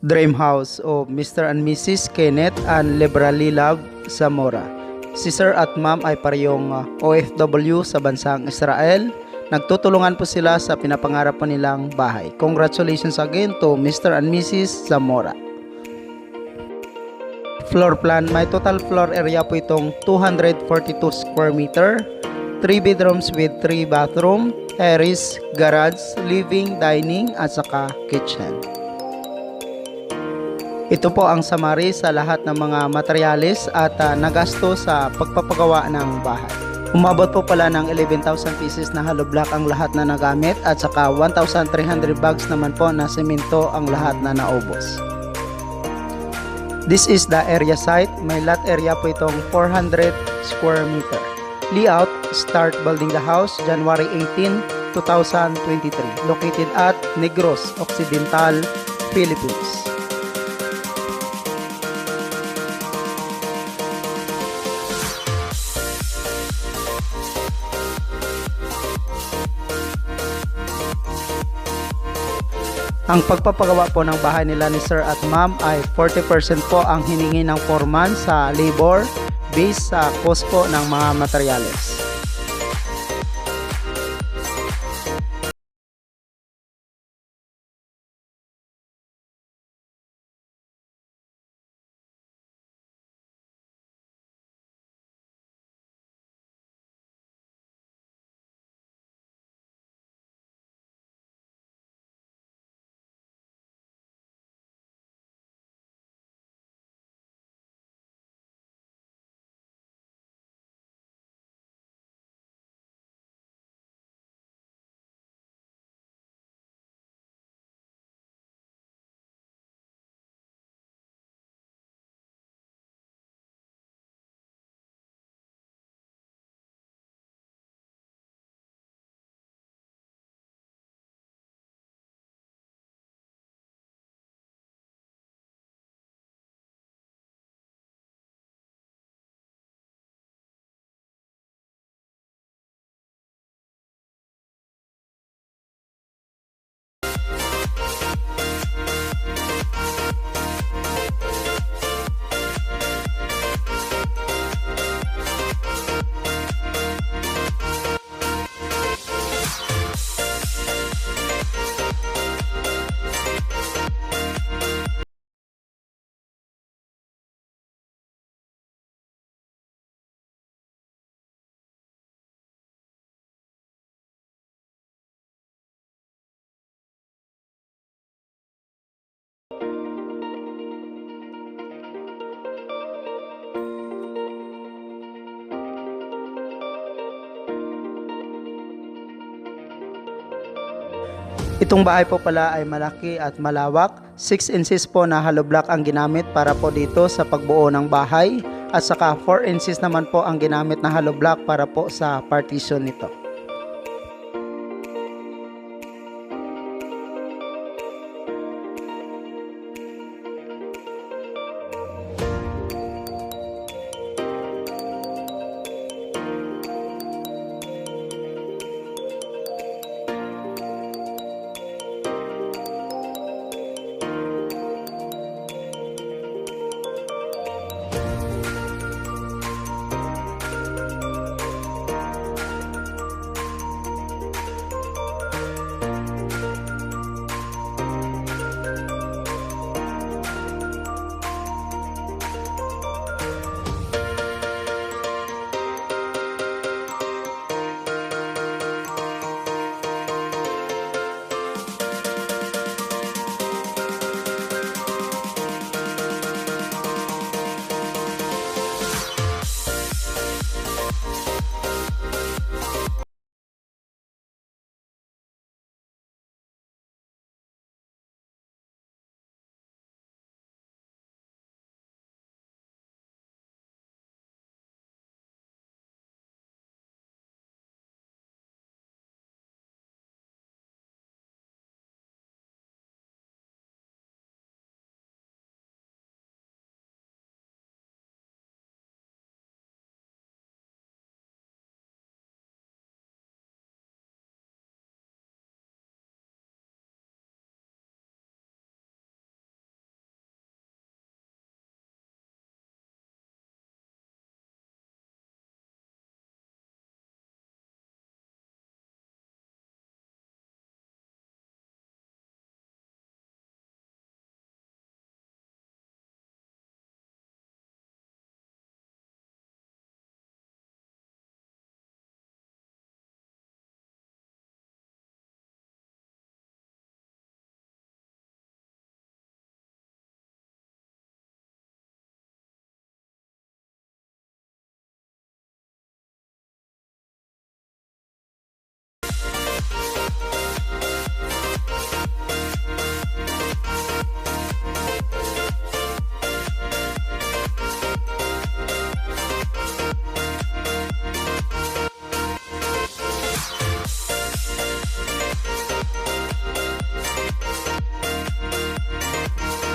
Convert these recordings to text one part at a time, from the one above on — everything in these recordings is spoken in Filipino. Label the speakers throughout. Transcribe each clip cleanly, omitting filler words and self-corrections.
Speaker 1: Dream House of Mr. and Mrs. Kenneth and Liberally Love Zamora. Si Sir at Ma'am ay parehong OFW sa bansang Israel. Nagtutulungan po sila sa pinapangarap po nilang bahay. Congratulations again to Mr. and Mrs. Zamora. Floor plan, may total floor area po itong 242 square meter, 3 bedrooms with 3 bathroom, terrace, garage, living, dining at saka kitchen. Ito po ang summary sa lahat ng mga materyales at nagasto sa pagpapagawa ng bahay. Umabot po pala ng 11,000 pieces na hollow block ang lahat na nagamit at saka 1,300 bags naman po na semento ang lahat na naubos. This is the area site. May lot area po itong 400 square meter. Layout, start building the house January 18, 2023. Located at Negros Occidental, Philippines. Ang pagpapagawa po ng bahay nila ni Sir at Ma'am ay 40% po ang hiningi ng foreman sa labor based sa cost po ng mga materyales. Itong bahay po pala ay malaki at malawak. 6 inches po na hollow block ang ginamit para po dito sa pagbuo ng bahay. At saka 4 inches naman po ang ginamit na hollow block para po sa partition nito.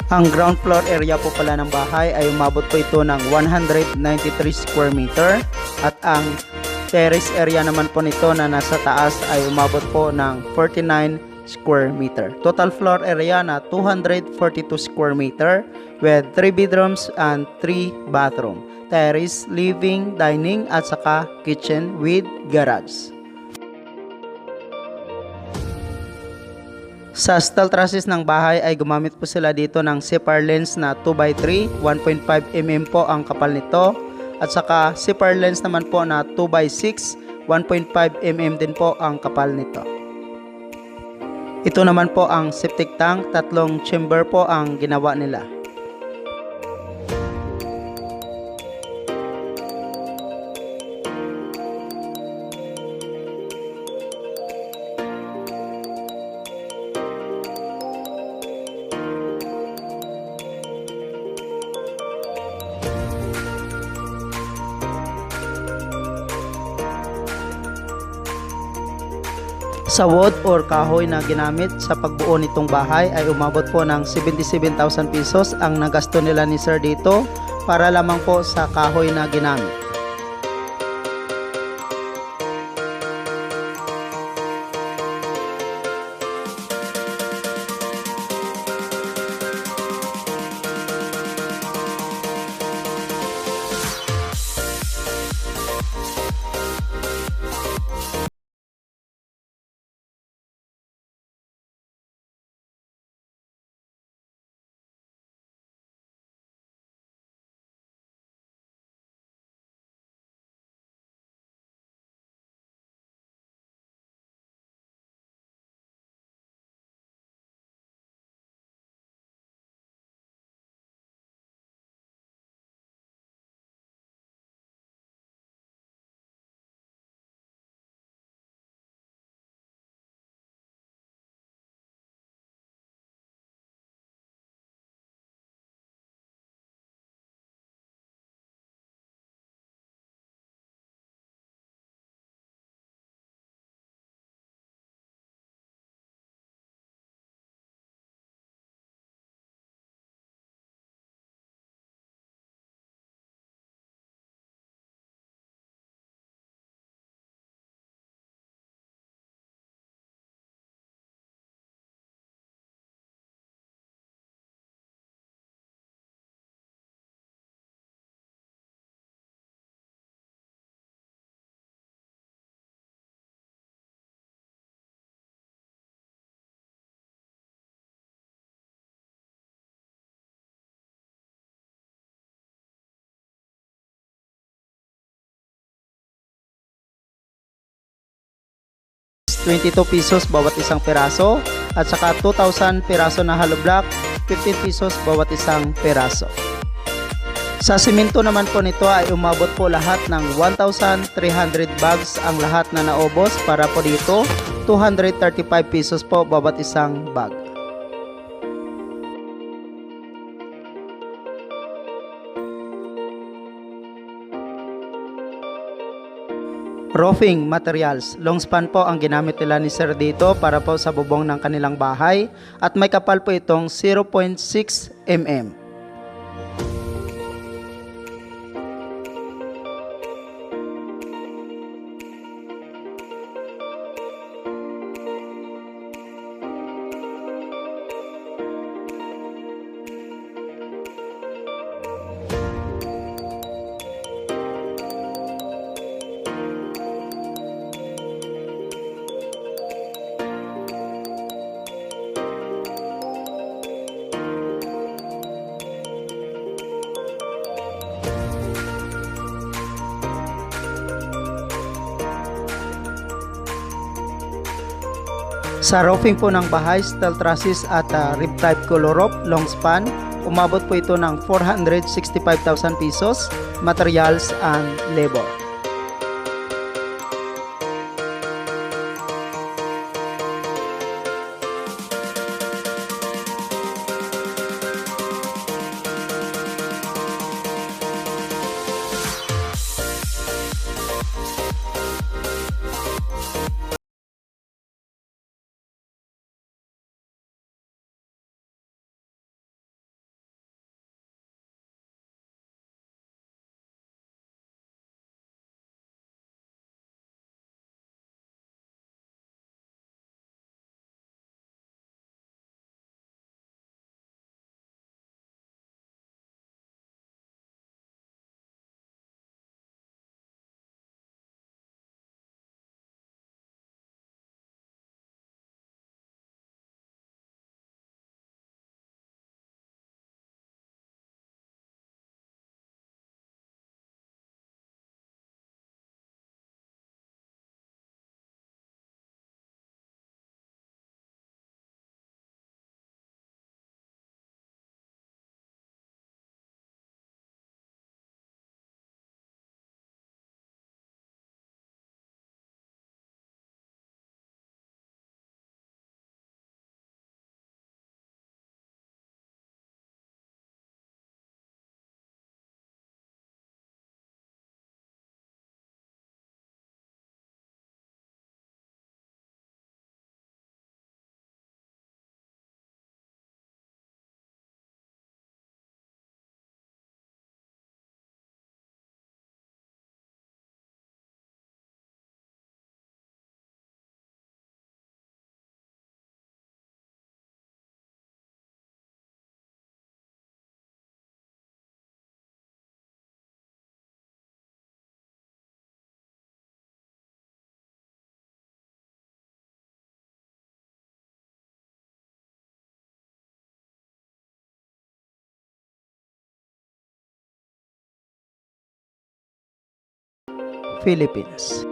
Speaker 1: Ang ground floor area po pala ng bahay ay umabot po ito ng 193 square meter at ang terrace area naman po nito na nasa taas ay umabot po ng 49 square meter. Total floor area na 242 square meter with 3 bedrooms and 3 bathroom. Terrace, living, dining at saka kitchen with garage. Sa steel trusses ng bahay ay gumamit po sila dito ng CFR lens na 2x3, 1.5 mm po ang kapal nito. At saka CFR lens naman po na 2x6, 1.5 mm din po ang kapal nito. Ito naman po ang septic tank, 3 chamber po ang ginawa nila. Sa wood or kahoy na ginamit sa pagbuo nitong bahay ay umabot po ng 77,000 pesos ang nagasto nila ni Sir dito para lamang po sa kahoy na ginamit. ₱22 bawat isang piraso at saka 2,000 piraso na hollow block, ₱15 bawat isang piraso. Sa simento naman po nito ay umabot po lahat ng 1,300 bags ang lahat na naubos para po dito ₱235 po bawat isang bag. Roofing materials, long span po ang ginamit nila ni Sir dito para po sa bubong ng kanilang bahay at may kapal po itong 0.6 mm. Sa roofing po ng bahay, steel trusses at rib type color roof, long span, umabot po ito ng 465,000 pesos, materials and labor. Philippines.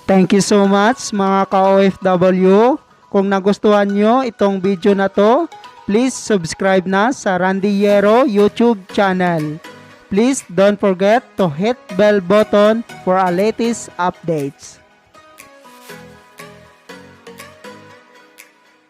Speaker 1: Thank you so much mga ka-OFW. Kung nagustuhan nyo itong video na to, please subscribe na sa Randy Yero YouTube channel. Please don't forget to hit bell button for our latest updates.